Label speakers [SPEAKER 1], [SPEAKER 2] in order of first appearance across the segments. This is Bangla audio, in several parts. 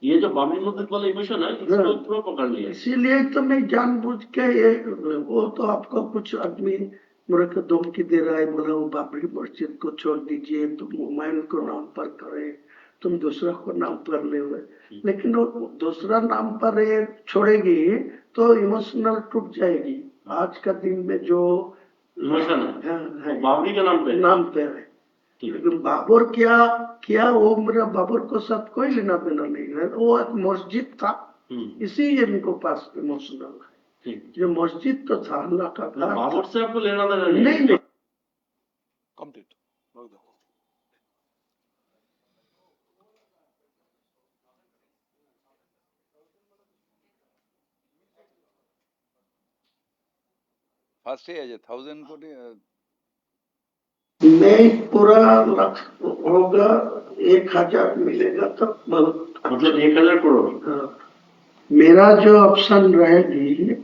[SPEAKER 1] ये जो बाबरी मस्जिद वाला इमोशन है इसको पूरा पकड़ लिया।
[SPEAKER 2] इसीलिए तो मैं जानबूझ के वो तो आपको कुछ आदमी मेरे को धमकी दे रहा है, बोला वो बाबरी मस्जिद को छोड़ दीजिए, तुम हुमायूं को नाम पर करे, तुम दूसरा को नाम पर ले हुए, लेकिन वो दूसरा नाम पर ये छोड़ेगी तो इमोशनल टूट जाएगी। आज का दिन में जो
[SPEAKER 1] इमोशन है बाबरी के
[SPEAKER 2] नाम पे है, लेकिन बाबर क्या किया वो मेरा बाबर को साथ कोई लेना देना नहीं है, वो एक मस्जिद था इसीलिए इनको पास इमोशनल है। जो मस्जिद तो था अल्लाह का घर,
[SPEAKER 1] बाबर से आपको लेना देना
[SPEAKER 2] नहीं।
[SPEAKER 3] कंप्लीट
[SPEAKER 4] ফার্স্ট এ আছে 1000 কোটি
[SPEAKER 2] नहीं पूरा लाख होगा, 1000 मिलेगा तो बहुत,
[SPEAKER 1] मतलब 1000 करोड़।
[SPEAKER 2] हाँ। मेरा जो ऑप्शन रहेगी,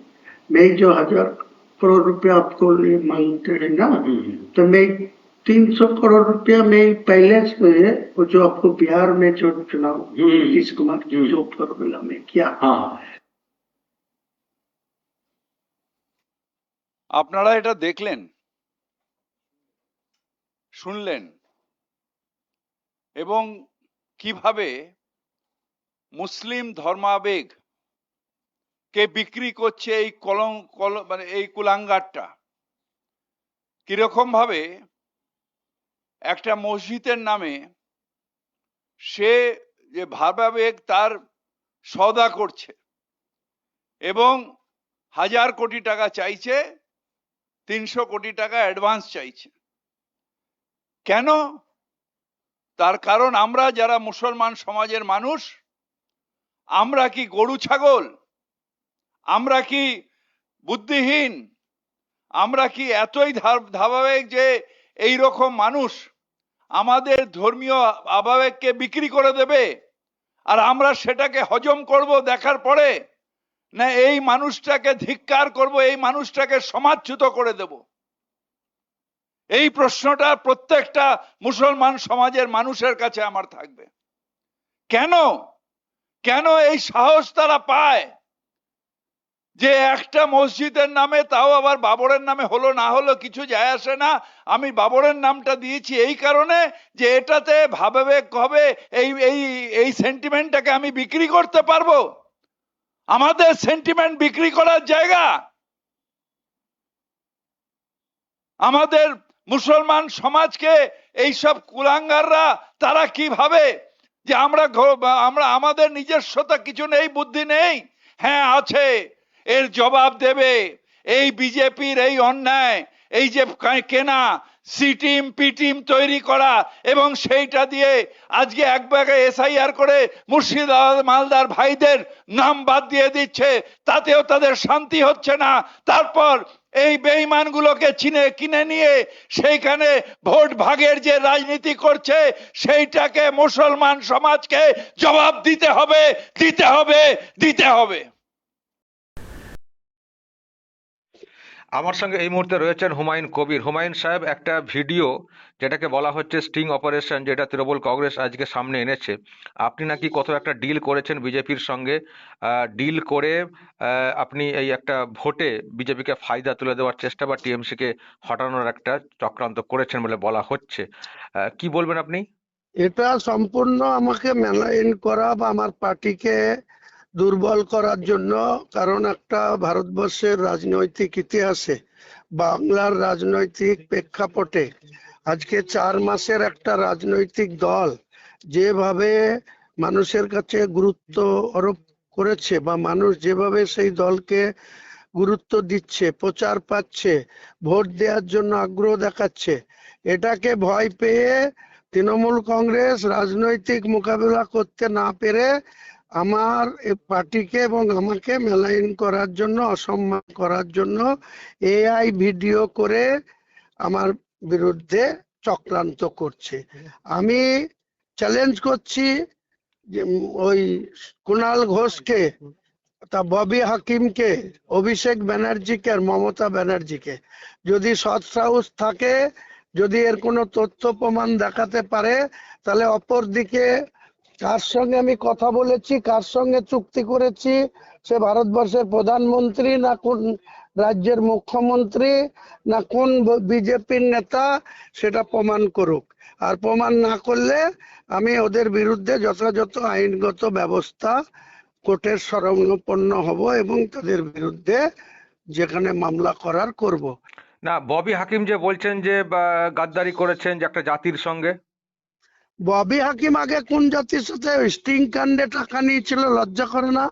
[SPEAKER 2] मैं जो 1000 करोड़ रुपया आपको लिए मांगते हैं ना, तो मैं 300 करोड़ रुपया में पहले से वो जो आपको बिहार में जो चुनाव नीतीश कुमार जो फॉर्मूला में किया,
[SPEAKER 4] আপনারা এটা দেখলেন, শুনলেন এবং কিভাবে মুসলিম ধর্মাবেগ কে বিক্রি করছে এই মানে এই কুলাঙ্গারটা। কিরকম ভাবে একটা মসজিদের নামে সে যে ভাবাবেগ তার সওদা করছে এবং 1000 কোটি টাকা চাইছে, 300 কোটি টাকা অ্যাডভান্স চাইছে। কেন? তার কারণ আমরা যারা মুসলমান সমাজের মানুষ, আমরা কি গরু ছাগল? আমরা কি বুদ্ধিহীন? আমরা কি এতই ধারাবাহিক যে এই রকম মানুষ আমাদের ধর্মীয় আবেগকে বিক্রি করে দেবে আর আমরা সেটাকে হজম করব দেখার পরে, না এই মানুষটাকে ধিক্কার করব, এই মানুষটাকে সমাজচ্যুত করে দেব? এই প্রশ্নটা প্রত্যেকটা মুসলমান সমাজের মানুষের কাছে আমার থাকবে। কেন কেন এই সাহস তারা পায় যে একটা মসজিদের নামে, তাও আবার বাবরের নামে হলো না হলো কিছু যায় আসে না, আমি বাবরের নামটা দিয়েছি এই কারণে যে এটাতে ভাবাবেগ হবে, এই এই এই সেন্টিমেন্টটাকে আমি বিক্রি করতে পারবো। আমাদের সেন্টিমেন্ট বিক্রি করার জায়গা। আমাদের মুসলমান সমাজকে এইসব কুলাঙ্গাররা তারা কি ভাবে যে আমরা আমাদের নিজস্বতা কিছু নেই, বুদ্ধি নেই? হ্যাঁ আছে, এর জবাব দেবে এই বিজেপির এই অন্যায়, এই যে কেনা সি টিম পি টিম তৈরি করা এবং সেইটা দিয়ে আজকে এক ব্যাগে এসআইআর করে মুর্শিদাবাদ মালদার ভাইদের নাম বাদ দিয়ে দিচ্ছে, তাতেও তাদের শান্তি হচ্ছে না। তারপর এই বেঈমানগুলোকে কিনে নিয়ে সেইখানে ভোট ভাগের যে রাজনীতি করছে, সেইটাকে মুসলমান সমাজকে জবাব দিতে হবে, দিতে হবে, দিতে হবে।
[SPEAKER 5] আমার সঙ্গে এই মুহূর্তে রয়েছেন হুমায়ুন কবির। হুমায়ুন সাহেব, একটা ভিডিও যেটাকে বলা হচ্ছে স্টিং অপারেশন, যেটা তৃণমূল কংগ্রেস আজকে সামনে এনেছে, আপনি নাকি কত একটা ডিল করেছেন বিজেপির সঙ্গে, ডিল করে আপনি এই একটা ভোটে বিজেপিকে ফায়দা তুলে দেওয়ার চেষ্টা বা টিএমসিকে হটানোর একটা চক্রান্ত করেছেন বলে বলা হচ্ছে, কি বলবেন আপনি?
[SPEAKER 2] এটা সম্পূর্ণ আমাকে মেলাইন করা বা আমার পার্টিকে দুর্বল করার জন্য। কারণ একটা ভারতবর্ষের রাজনৈতিক ইতিহাসে, বাংলার রাজনৈতিক প্রেক্ষাপটে আজকে 4 মাসের একটা রাজনৈতিক দল যেভাবে মানুষের কাছে গুরুত্ব আরোপ করেছে বা মানুষ যেভাবে সেই দলকে গুরুত্ব দিচ্ছে, প্রচার পাচ্ছে, ভোট দেওয়ার জন্য আগ্রহ দেখাচ্ছে, এটাকে ভয় পেয়ে তৃণমূল কংগ্রেস রাজনৈতিক মোকাবিলা করতে না পেরে আমার পার্টিকে এবং আমাকে মেলাইন করার জন্য, অসম্মান করার জন্য এআই ভিডিও করে আমার বিরুদ্ধে চক্রান্ত করছে। আমি চ্যালেঞ্জ করছি যে ওই কুণাল ঘোষকে, তা ববি হাকিমকে, অভিষেক ব্যানার্জিকে আর মমতা ব্যানার্জিকে, যদি সৎ সাহস থাকে, যদি এর কোনো তথ্য প্রমাণ দেখাতে পারে, তাহলে অপর দিকে কার সঙ্গে আমি কথা বলেছি, কার সঙ্গে চুক্তি করেছি, সে ভারতবর্ষের প্রধানমন্ত্রী না কোন রাজ্যের মুখ্যমন্ত্রী না কোন বিজেপির নেতা, সেটা প্রমাণ করুক। আর প্রমাণ না করলে আমি ওদের বিরুদ্ধে যথাযথ আইনগত ব্যবস্থা কোর্টের শরণাপন্ন হব এবং তাদের বিরুদ্ধে যেখানে মামলা করার করব।
[SPEAKER 5] না, ববি হাকিম যে বলছেন যে গাদ্দারি করেছেন যে একটা জাতির সঙ্গে,
[SPEAKER 2] ববি হাকিম আগে কোন জাতির সাথে স্টিং কাণ্ডে টাকা নিয়েছিল, লজ্জা করে না?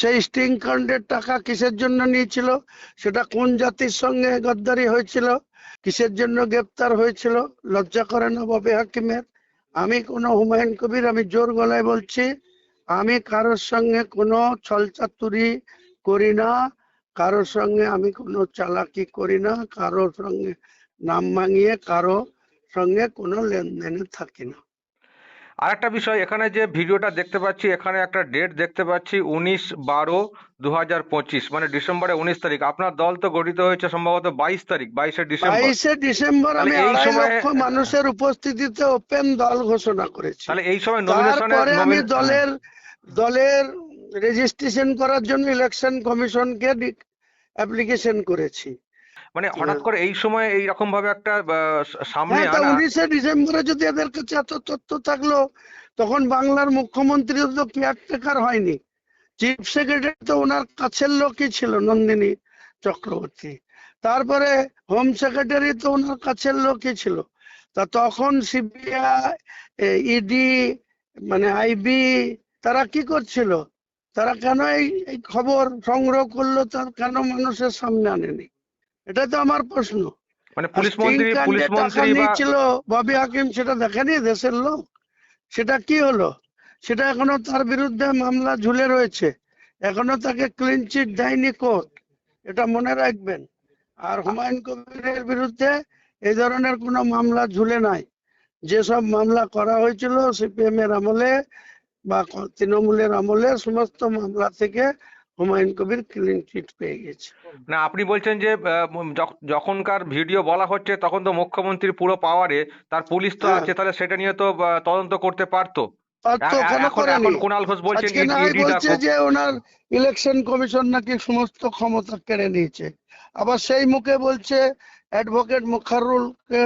[SPEAKER 2] সেই স্টিং কাণ্ডের টাকা কিসের জন্য নিয়েছিল, সেটা কোন জাতির সঙ্গে গদ্দারি হয়েছিল, কিসের জন্য গ্রেপ্তার হয়েছিল, লজ্জা করে না ববি হাকিমের? আমি কোনো হুমায়ুন কবির, আমি জোর গলায় বলছি, আমি কারোর সঙ্গে কোনো ছলচাতুরি করি না, কারোর সঙ্গে আমি কোনো চালাকি করি না, কারোর সঙ্গে নাম ভাঙিয়ে কারো সঙ্গে কোনো লেনদেনে থাকি না।
[SPEAKER 5] আর একটা বিষয়, এখানে যে ভিডিওটা দেখতে পাচ্ছি, এখানে একটা ডেট দেখতে পাচ্ছি 19/12/2025, মানে ডিসেম্বরে 19 তারিখ। আপনার দল তো গঠিত হয়েছে সম্ভবত 22 তারিখ, 22শে ডিসেম্বর।
[SPEAKER 2] 22শে ডিসেম্বর
[SPEAKER 5] তাহলে
[SPEAKER 2] আমি
[SPEAKER 5] এই
[SPEAKER 2] 2.5
[SPEAKER 5] সময়
[SPEAKER 2] লক্ষ মানুষের উপস্থিতিতে ওপেন দল ঘোষণা করেছি।
[SPEAKER 5] তাহলে এই সময়
[SPEAKER 2] তারপরে আমি
[SPEAKER 5] নমিনেশনের
[SPEAKER 2] দলের রেজিস্ট্রেশন করার জন্য ইলেকশন কমিশনকে অ্যাপ্লিকেশন করেছি।
[SPEAKER 5] মানে হঠাৎ করে এই সময় এইরকম ভাবে একটা সামনে
[SPEAKER 2] হ্যাঁ, তা
[SPEAKER 5] আনা।
[SPEAKER 2] 19শে ডিসেম্বরে যদি এদের কাছে এত তথ্য থাকলো, তখন বাংলার মুখ্যমন্ত্রী তো কেয়ারটেকার হয়নি, চিফ সেক্রেটারি তো ওনার কাছের লোকই ছিল, নন্দিনী চক্রবর্তী। তারপরে হোম সেক্রেটারি তো ওনার কাছের লোকই ছিল। তা তখন সিবিআই, ইডি, মানে আইবি, তারা কি করছিল? তারা কেন এই খবর সংগ্রহ করলো, তার কেন মানুষের সামনে আনেনি? এটা তো আমার প্রশ্ন।
[SPEAKER 5] মানে
[SPEAKER 2] আর স্টিং কাণ্ডে টাকা
[SPEAKER 5] বা
[SPEAKER 2] নিয়েছিল ববি হাকিম, সেটা দেখেনি দেশের লোক? সেটা কি হলো? সেটা এখনো তার বিরুদ্ধে মামলা ঝুলে রয়েছে, এখনো তাকে ক্লিন চিট দেয়নি কোর্ট, এটা মনে রাখবেন। আর হুমায়ুন কবিরের বিরুদ্ধে এই ধরনের কোনো মামলা ঝুলে নাই। যেসব মামলা করা হয়েছিল সিপিএম এর আমলে বা তৃণমূলের আমলে, সমস্ত মামলা থেকে হুমায়ুন কবির ক্লিন চিট পেয়ে গেছে।
[SPEAKER 5] না, আপনি বলছেন যে যখনকার ভিডিও বলা হচ্ছে তখন তো মুখ্যমন্ত্রীর পুরো পাওয়ারে, তার পুলিশ তো
[SPEAKER 2] হ্যাঁ,
[SPEAKER 5] আছে, তাহলে সেটা নিয়ে তো তদন্ত করতে পারতো।
[SPEAKER 2] তো কেন করেনি?
[SPEAKER 5] এখন কুণাল ঘোষ বলছেন
[SPEAKER 2] আজকে না হয়
[SPEAKER 5] ইডি
[SPEAKER 2] বলছে
[SPEAKER 5] ডাকুক।
[SPEAKER 2] যে ওনার ইলেকশন কমিশন নাকি সমস্ত ক্ষমতা কেড়ে নিয়েছে, আবার সেই মুখে বলছে অ্যাডভোকেট মুখারুলকে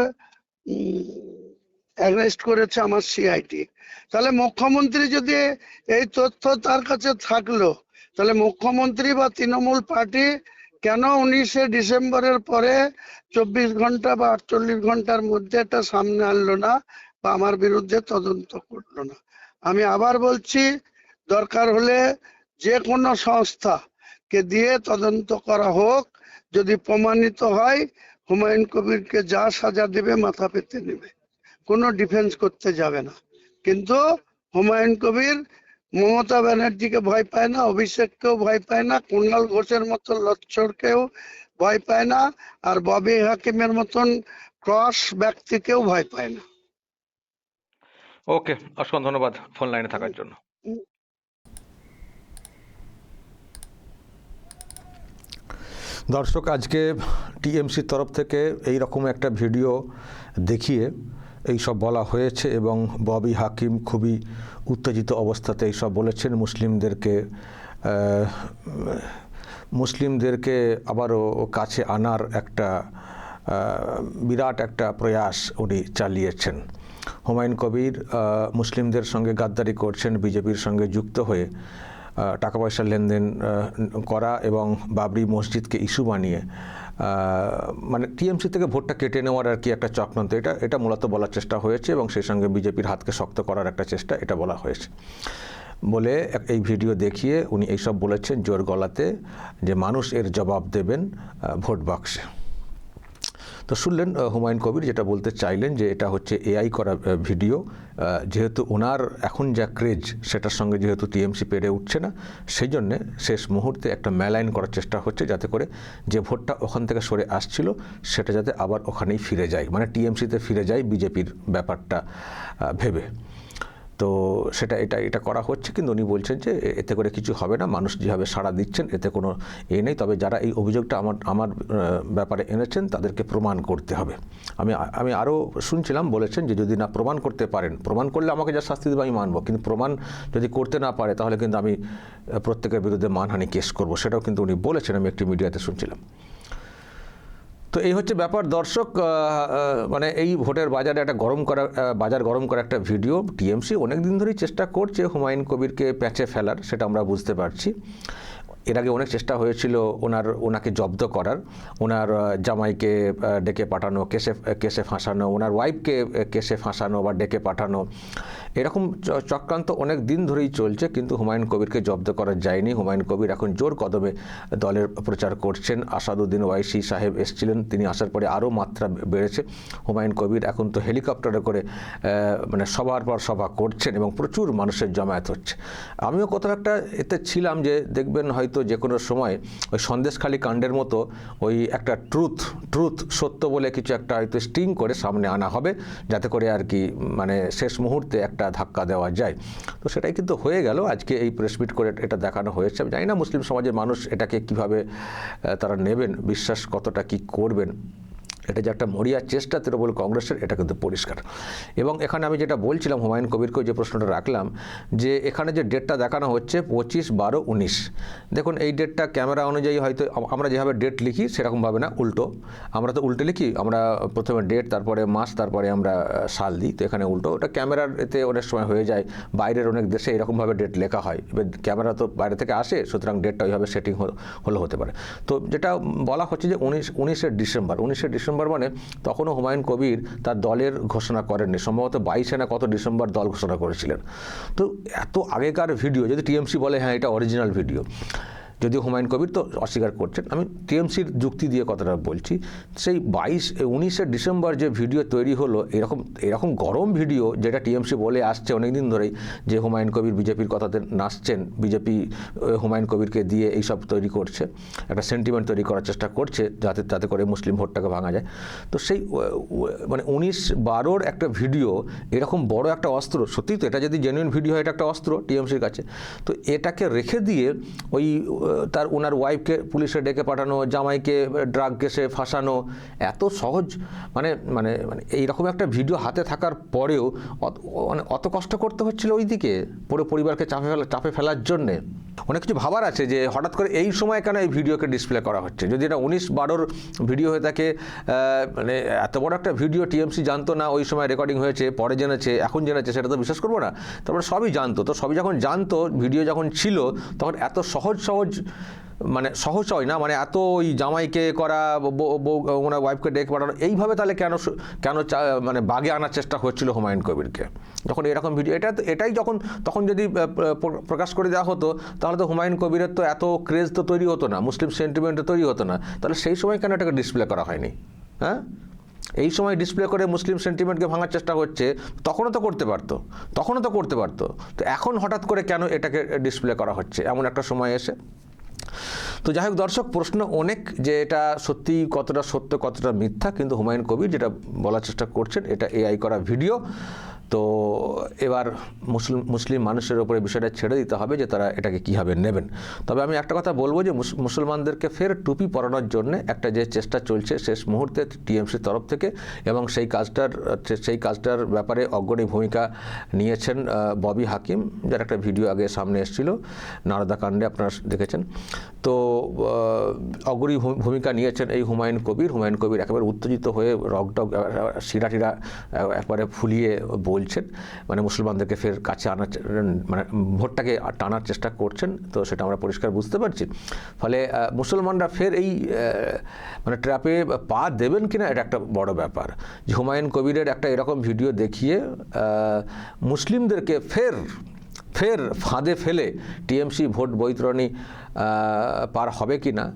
[SPEAKER 2] অ্যারেস্ট করেছে আমার সিআইডি। তাহলে মুখ্যমন্ত্রী যদি এই তথ্য তার কাছে থাকলো, তাহলে মুখ্যমন্ত্রী বা তৃণমূল পার্টি কেন 19শে ডিসেম্বরের পরে 24 ঘন্টা বা 48 ঘন্টার মধ্যে এটা সামনে আনলো না বা আমার বিরুদ্ধে তদন্ত করলো না? আমি আবার বলছি, দরকার হলে যে কোনো সংস্থাকে দিয়ে তদন্ত করা হোক, যদি প্রমাণিত হয় হুমায়ুন কবিরকে যা সাজা দেবে মাথা পেতে নেবে, কোনো ডিফেন্স করতে যাবে না। কিন্তু হুমায়ুন কবির মমতা ব্যানার্জিকে ভয় পায় না, অভিষেককেও ভয় পায় না, কুণাল ঘোষের মতো লচ্ছরকেও ভয় পায় না, আর ববি হাকিমের মতন ক্রস ব্যক্তিকেও ভয় পায় না।
[SPEAKER 5] ওকে, অসংখ্য ধন্যবাদ ফোন লাইনে থাকার জন্য। দর্শক, আজকে টিএমসির তরফ থেকে এই রকম একটা ভিডিও দেখিয়ে এই সব বলা হয়েছে এবং ববি হাকিম খুবই উত্তেজিত অবস্থাতে এই সব বলেছেন। মুসলিমদেরকে আবারও কাছে আনার একটা বিরাট একটা প্রয়াস উনি চালিয়েছেন। হুমায়ুন কবির মুসলিমদের সঙ্গে গাদ্দারি করছেন, বিজেপির সঙ্গে যুক্ত হয়ে টাকা পয়সার লেনদেন করা এবং বাবরি মসজিদকে ইস্যু বানিয়ে মানে টিএমসি থেকে ভোটটা কেটে নেওয়ার আর কি একটা চক্রান্ত, এটা মূলত বলার চেষ্টা হয়েছে এবং সেই সঙ্গে বিজেপির হাতকে শক্ত করার একটা চেষ্টা, এটা বলা হয়েছে বলে এই ভিডিও দেখিয়ে উনি এইসব বলেছেন জোর গলাতে যে মানুষ এর জবাব দেবেন ভোট বাক্সে। তো শুনলেন হুমায়ুন কবির যেটা বলতে চাইলেন যে এটা হচ্ছে এআই করা ভিডিও, যেহেতু ওনার এখন যা ক্রেজ সেটার সঙ্গে যেহেতু টিএমসি পেরে উঠছে না, সেই জন্যে শেষ মুহূর্তে একটা মেলাইন করার চেষ্টা হচ্ছে যাতে করে যে ভোটটা ওখান থেকে সরে আসছিল সেটা যাতে আবার ওখানেই ফিরে যায়, মানে টিএমসিতে ফিরে যায় বিজেপির ব্যাপারটা ভেবে। তো সেটা এটা করা হচ্ছে, কিন্তু উনি বলছেন যে এতে করে কিছু হবে না, মানুষ যেভাবে সাড়া দিচ্ছেন এতে কোনো নেই, তবে যারা এই অভিযোগটা আমার ব্যাপারে এনেছেন তাদেরকে প্রমাণ করতে হবে। আমি আরও শুনছিলাম, বলেছেন যে যদি না প্রমাণ করতে পারেন, প্রমাণ করলে আমাকে যা শাস্তি দেবে আমি মানব, কিন্তু প্রমাণ যদি করতে না পারে তাহলে কিন্তু আমি প্রত্যেকের বিরুদ্ধে মানহানি কেস করব, সেটাও কিন্তু উনি বলেছেন, আমি একটি মিডিয়াতে শুনছিলাম। তো এই হচ্ছে ব্যাপার দর্শক, মানে এই ভোটের বাজারে একটা বাজার গরম করা একটা ভিডিও। টিএমসি অনেক দিন ধরেই চেষ্টা করছে হুমায়ুন কবিরকে প্যাঁচে ফেলার, সেটা আমরা বুঝতে পারছি। এর আগে অনেক চেষ্টা হয়েছিল ওনাকে জব্দ করার, ওনার জামাইকে ডেকে পাঠানো, কেসে ফাঁসানো, ওনার ওয়াইফকে কেসে ফাঁসানো বা ডেকে পাঠানো, এরকম চক্রান্ত অনেক দিন ধরেই চলছে, কিন্তু হুমায়ুন কবিরকে জব্দ করা যায়নি। হুমায়ুন কবির এখন জোর কদমে দলের প্রচার করছেন। আসাদুদ্দিন ওয়াইসি সাহেব এসেছিলেন, তিনি আসার পরে আরও মাত্রা বেড়েছে। হুমায়ুন কবির এখন তো হেলিকপ্টারে করে মানে সবার পর সভা করছেন এবং প্রচুর মানুষের জমায়েত হচ্ছে। আমিও কোথাও একটা এতে ছিলাম যে দেখবেন হয়তো যে কোনো সময় ওই সন্দেশখালী কাণ্ডের মতো ওই একটা ট্রুথ সত্য বলে কিছু একটা হয়তো স্টিং করে সামনে আনা হবে, যাতে করে আর কি মানে শেষ মুহূর্তে একটা ধাক্কা দেওয়া যায়। তো সেটাই কিন্তু হয়ে গেল, আজকে এই প্রেস মিট করে এটা দেখানো হয়েছে। আমি জানি না মুসলিম সমাজের মানুষ এটাকে কিভাবে তারা নেবেন, বিশ্বাস কতটা কি করবেন। এটা যে একটা মরিয়া চেষ্টা তৃণমূল কংগ্রেসের, এটা কিন্তু পরিষ্কার। এবং এখানে আমি যেটা বলছিলাম, হুমায়ুন কবিরকেও যে প্রশ্নটা রাখলাম, যে এখানে যে ডেটটা দেখানো হচ্ছে 25/12/19, দেখুন এই ডেটটা ক্যামেরা অনুযায়ী হয়তো আমরা যেভাবে ডেট লিখি সেরকমভাবে না, উল্টো। আমরা তো উল্টো লিখি, আমরা প্রথমে ডেট, তারপরে মাস, তারপরে আমরা সাল দিই। তো এখানে উল্টো, ওটা ক্যামেরার এতে অনেক সময় হয়ে যায়। বাইরের অনেক দেশে এরকমভাবে ডেট লেখা হয়, এবার ক্যামেরা তো বাইরে থেকে আসে, সুতরাং ডেটটা ওইভাবে সেটিং হলে হতে পারে। তো যেটা বলা হচ্ছে যে 19শে ডিসেম্বর মানে তখনও হুমায়ুন কবির তার দলের ঘোষণা করেননি, সম্ভবত 22 না কত ডিসেম্বর দল ঘোষণা করেছিলেন। তো এত আগেকার ভিডিও, যদি টিএমসি বলে হ্যাঁ এটা অরিজিনাল ভিডিও, যদিও হুমায়ুন কবির তো অস্বীকার করছেন, আমি টিএমসির যুক্তি দিয়ে কথাটা বলছি, সেই 19শে ডিসেম্বর যে ভিডিও তৈরি হলো, এরকম গরম ভিডিও, যেটা টিএমসি বলে আসছে অনেকদিন ধরেই যে হুমায়ুন কবির বিজেপির কথাতে নাচছেন, বিজেপি হুমায়ুন কবিরকে দিয়ে এইসব তৈরি করছে, একটা সেন্টিমেন্ট তৈরি করার চেষ্টা করছে যাতে করে মুসলিম ভোটটাকে ভাঙা যায়। তো সেই মানে 19/12 একটা ভিডিও, এরকম বড় একটা অস্ত্র, সত্যিই তো এটা যদি জেনুইন ভিডিও হয় এটা একটা অস্ত্র টিএমসির কাছে। তো এটাকে রেখে দিয়ে ওই ওনার ওয়াইফকে পুলিশে ডেকে পাঠানো, জামাইকে ড্রাগ কেসে ফাঁসানো, এত সহজ মানে মানে মানে এইরকম একটা ভিডিও হাতে থাকার পরেও অত কষ্ট করতে হচ্ছিল ওইদিকে পুরো পরিবারকে চাপে ফেলার জন্যে। অনেক কিছু ভাবার আছে যে হঠাৎ করে এই সময় কেন এই ভিডিওকে ডিসপ্লে করা হচ্ছে। যদি এটা 19/12 ভিডিও হয়ে থাকে, মানে এত বড় একটা ভিডিও টিএমসি জানতো না ওই সময় রেকর্ডিং হয়েছে, পরে জেনেছে, এখন জেনেছে, সেটা তো বিশ্বাস করবো না। তারপরে সবই জানতো, তো সবই যখন জানতো, ভিডিও যখন ছিল, তখন এত সহজ মানে সহজ হয় না, মানে এত ওই জামাইকে করা, ওনার ওয়াইফকে ডেকে পাঠানো, এইভাবে তাহলে কেন মানে বাগে আনার চেষ্টা হচ্ছিল হুমায়ুন কবিরকে, যখন এরকম ভিডিও এটাই তখন যদি প্রকাশ করে দেওয়া হতো, তাহলে তো হুমায়ুন কবিরের তো এত ক্রেজ তো তৈরি হতো না, মুসলিম সেন্টিমেন্টও তৈরি হতো না। তাহলে সেই সময় কেন এটাকে ডিসপ্লে করা হয়নি? হ্যাঁ, এই সময় ডিসপ্লে করে মুসলিম সেন্টিমেন্টকে ভাঙার চেষ্টা হচ্ছে, তখনও তো করতে পারতো। তো এখন হঠাৎ করে কেন এটাকে ডিসপ্লে করা হচ্ছে এমন একটা সময় এসে? তো যাই হোক দর্শক, প্রশ্ন অনেক যে এটা সত্যি কতটা সত্য কতটা মিথ্যা, কিন্তু হুমায়ুন কবির যেটা বলার চেষ্টা করছেন এটা এআই করা ভিডিও। তো এবার মুসলিম মানুষের ওপরে বিষয়টা ছেড়ে দিতে হবে যে তারা এটাকে কীভাবে নেবেন। তবে আমি একটা কথা বলবো যে মুসলমানদেরকে ফের টুপি পরানোর জন্য একটা যে চেষ্টা চলছে শেষ মুহূর্তে টিএমসির তরফ থেকে, এবং সেই কাজটার ব্যাপারে অগ্রণী ভূমিকা নিয়েছেন ববি হাকিম, যার একটা ভিডিও আগে সামনে এসেছিল নারদা কাণ্ডে, আপনারা দেখেছেন। তো অগ্রণী ভূমিকা নিয়েছেন এই হুমায়ুন কবির একেবারে উত্তেজিত হয়ে রগডগ শিরা একবারে ফুলিয়ে বলছেন, মানে মুসলমানদেরকে ফের কাছে আনার, মানে ভোটটাকে টানার চেষ্টা করছেন। তো সেটা আমরা পরিষ্কার বুঝতে পারছি। ফলে মুসলমানরা ফের এই মানে ট্র্যাপে পা দেবেন কিনা, এটা একটা বড় ব্যাপার। যে হুমায়ুন কবিরের একটা এরকম ভিডিও দেখিয়ে মুসলিমদেরকে ফের ফাঁদে ফেলে টিএমসি ভোট বৈতরণী পার হবে কি না,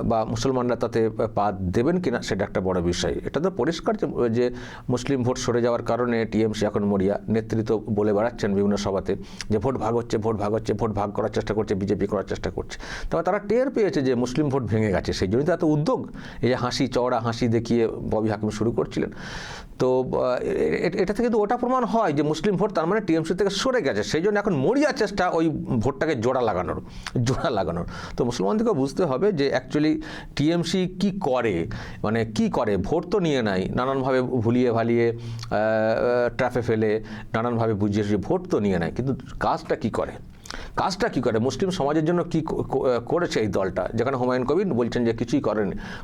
[SPEAKER 5] বা মুসলমানরা তাতে পা দেবেন কিনা সেটা একটা বড় বিষয়। এটা তো পরিষ্কার যে মুসলিম ভোট সরে যাওয়ার কারণে টিএমসি এখন মরিয়া। নেতৃত্ব বলে বেড়াচ্ছেন বিভিন্ন সভাতে যে ভোট ভাগ হচ্ছে, ভোট ভাগ হচ্ছে, ভোট ভাগ করার চেষ্টা করছে, বিজেপি করার চেষ্টা করছে। তবে তারা টের পেয়েছে যে মুসলিম ভোট ভেঙে গেছে, সেই জন্যই তো এত উদ্যোগ। এই যে হাসি, চওড়া হাসি দেখিয়ে ববি হাকিম শুরু করছিলেন। তো এটা থেকে কিন্তু ওটা প্রমাণ হয় যে মুসলিম ভোট তার মানে টিএমসি থেকে সরে গেছে। সেই জন্য এখন মরিয়া চেষ্টা ওই ভোটটাকে জোড়া লাগানোর। তো মুসলমানদেরকে বুঝতে হবে যে অ্যাকচুয়ালি টিএমসি কি করে, মানে কি করে, ভোট তো নিয়ে নাই, নানানভাবে ভুলিয়ে ভালিয়ে ট্র্যাপে ফেলে নানানভাবে বুঝিয়ে ভোট তো নিয়ে নেয়, কিন্তু কাজটা কি করে, মুসলিম সমাজের জন্য কি করেছে এই দলটা, যেখানে হুমায়ুন কবির বলছেন যে কিছুই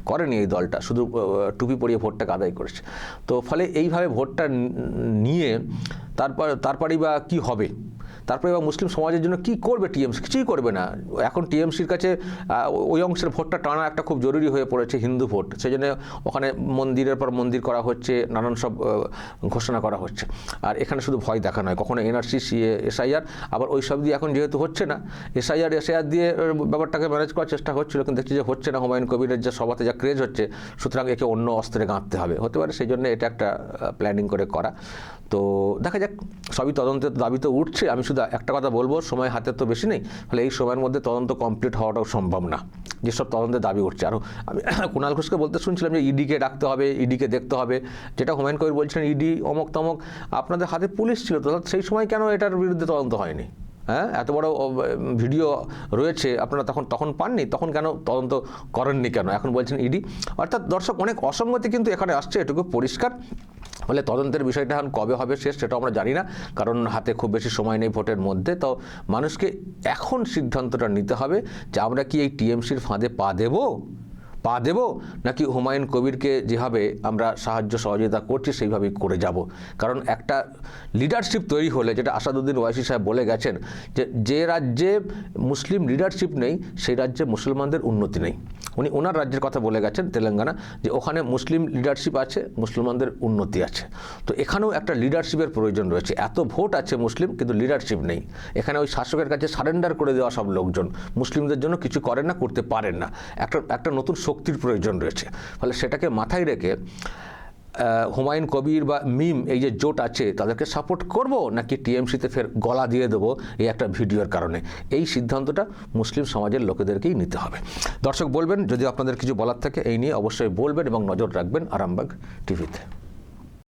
[SPEAKER 5] করেনি এই দলটা, শুধু টুপি পরিয়ে ভোটটাকে আদায় করেছে। তো ফলে এইভাবে ভোটটা নিয়ে তারপরেই বা কি হবে, তারপরে এবার মুসলিম সমাজের জন্য কি করবে টিএমসি? কিছুই করবে না। এখন টিএমসির কাছে ওই অংশের ভোটটা টানা একটা খুব জরুরি হয়ে পড়েছে, হিন্দু ভোট। সেই জন্য ওখানে মন্দিরের পর মন্দির করা হচ্ছে, নানান সব ঘোষণা করা হচ্ছে। আর এখানে শুধু ভয় দেখানো হয়, কখনো এনআরসি, এসআইআর, আবার ওই সব দিয়ে এখন যেহেতু হচ্ছে না, এসআইআর দিয়ে ব্যাপারটাকে ম্যানেজ করার চেষ্টা হচ্ছিল, কিন্তু দেখছি যে হচ্ছে না। হুমায়ুন কবিরের যে সভাতে যা ক্রেজ হচ্ছে, সুতরাং একে অন্য অস্ত্রে গাঁথতে হবে, হতে পারে সেই জন্য এটা একটা প্ল্যানিং করে করা। তো দেখা যাক, সবই তদন্তের দাবি তো উঠছে। আমি শুধু একটা কথা বলবো, সময় হাতে তো বেশি নেই, ফলে এই সময়ের মধ্যে তদন্ত কমপ্লিট হওয়াটাও সম্ভব না, যেসব তদন্তের দাবি উঠছে। আরও আমি কুণাল ঘোষকে বলতে শুনছিলাম যে ইডিকে ডাকতে হবে, ইডিকে দেখতে হবে, যেটা হুমায়ুন কবির বলছিলেন ইডি অমক তমক, আপনাদের হাতে পুলিশ ছিল তো, সেই সময় কেন এটার বিরুদ্ধে তদন্ত হয়নি? হ্যাঁ, এত বড় ভিডিও রয়েছে, আপনারা তখন পাননি, তখন কেন তদন্ত করেননি কেন? এখন বলছেন ইডি। অর্থাৎ দর্শক, অনেক অসঙ্গতি কিন্তু এখানে আসছে, এটুকু পরিষ্কার। ফলে তদন্তের বিষয়টা এখন কবে হবে শেষ সেটা আমরা জানি না, কারণ হাতে খুব বেশি সময় নেই ভোটের মধ্যে। তো মানুষকে এখন সিদ্ধান্তটা নিতে হবে যে আমরা কি এই টিএমসির ফাঁদে পা দেব, নাকি হুমায়ুন কবিরকে যেভাবে আমরা সাহায্য সহযোগিতা করছি সেইভাবেই করে যাব। কারণ একটা লিডারশিপ তৈরি হলে, যেটা আসাদুদ্দিন ওয়াইসি সাহেব বলে গেছেন, যে রাজ্যে মুসলিম লিডারশিপ নেই সেই রাজ্যে মুসলমানদের উন্নতি নেই। উনি ওনার রাজ্যের কথা বলে গেছেন, তেলেঙ্গানা, যে ওখানে মুসলিম লিডারশিপ আছে, মুসলমানদের উন্নতি আছে। তো এখানেও একটা লিডারশিপের প্রয়োজন রয়েছে। এত ভোট আছে মুসলিম, কিন্তু লিডারশিপ নেই। এখানে ওই শাসকের কাছে সারেন্ডার করে দেওয়া সব লোকজন মুসলিমদের জন্য কিছু করেন না, করতে পারেন না। একটা নতুন শক্তির প্রয়োজন রয়েছে। ফলে সেটাকে মাথায় রেখে হুমায়ুন কবির বা মিম এই যে জোট আছে তাদেরকে সাপোর্ট করব, নাকি টিএমসিতে ফের গলা দিয়ে দেবো এই একটা ভিডিওর কারণে, এই সিদ্ধান্তটা মুসলিম সমাজের লোকেদেরকেই নিতে হবে। দর্শক বলবেন, যদি আপনাদের কিছু বলার থাকে এই নিয়ে অবশ্যই বলবেন এবং নজর রাখবেন আরামবাগ টিভিতে।